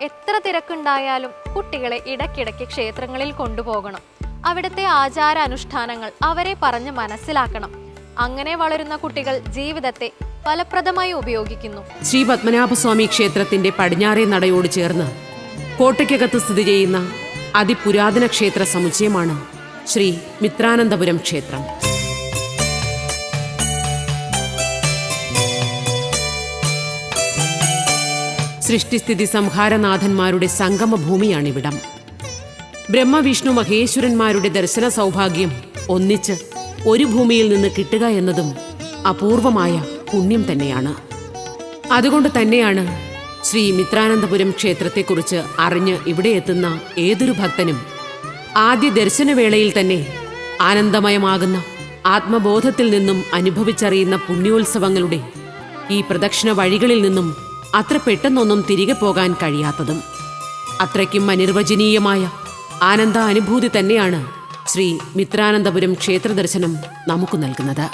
എത്ര തിരക്കുണ്ടായാലും കുട്ടികളെ ഇടയ്ക്കിടയ്ക്ക് ക്ഷേത്രങ്ങളിൽ കൊണ്ടുപോകണം. അവിടുത്തെ ആചാര അനുഷ്ഠാനങ്ങൾ അവരെ പറഞ്ഞ് മനസ്സിലാക്കണം. അങ്ങനെ വളരുന്ന കുട്ടികൾ ജീവിതത്തെ ഫലപ്രദമായി ഉപയോഗിക്കുന്നു. ശ്രീ പത്മനാഭസ്വാമി ക്ഷേത്രത്തിന്റെ പടിഞ്ഞാറേ നടയോട് ചേർന്ന് കോട്ടയ്ക്കകത്ത് സ്ഥിതി ചെയ്യുന്ന അതിപുരാതന ക്ഷേത്ര സമുച്ചയമാണ് ശ്രീ മിത്രാനന്തപുരം ക്ഷേത്രം. സൃഷ്ടിസ്ഥിതി സംഹാരനാഥന്മാരുടെ സംഗമഭൂമിയാണിവിടം. ബ്രഹ്മവിഷ്ണു മഹേശ്വരന്മാരുടെ ദർശന സൗഭാഗ്യം ഒന്നിച്ച് ഒരു ഭൂമിയിൽ നിന്ന് കിട്ടുക എന്നതും അപൂർവമായ പുണ്യം തന്നെയാണ്. അതുകൊണ്ട് തന്നെയാണ് ശ്രീ മിത്രാനന്തപുരം ക്ഷേത്രത്തെക്കുറിച്ച് അറിഞ്ഞ് ഇവിടെ എത്തുന്ന ഏതൊരു ഭക്തനും ആദ്യ ദർശനവേളയിൽ തന്നെ ആനന്ദമയമാകുന്ന ആത്മബോധത്തിൽ നിന്നും അനുഭവിച്ചറിയുന്ന പുണ്യോത്സവങ്ങളുടെ ഈ പ്രദക്ഷിണ വഴികളിൽ നിന്നും അത്ര പെട്ടെന്നൊന്നും തിരികെ പോകാൻ കഴിയാത്തതും. അത്രയ്ക്കും അനിർവചനീയമായ ആനന്ദാനുഭൂതി തന്നെയാണ് ശ്രീ മിത്രാനന്തപുരം ക്ഷേത്ര ദർശനം നമുക്ക് നൽകുന്നത്.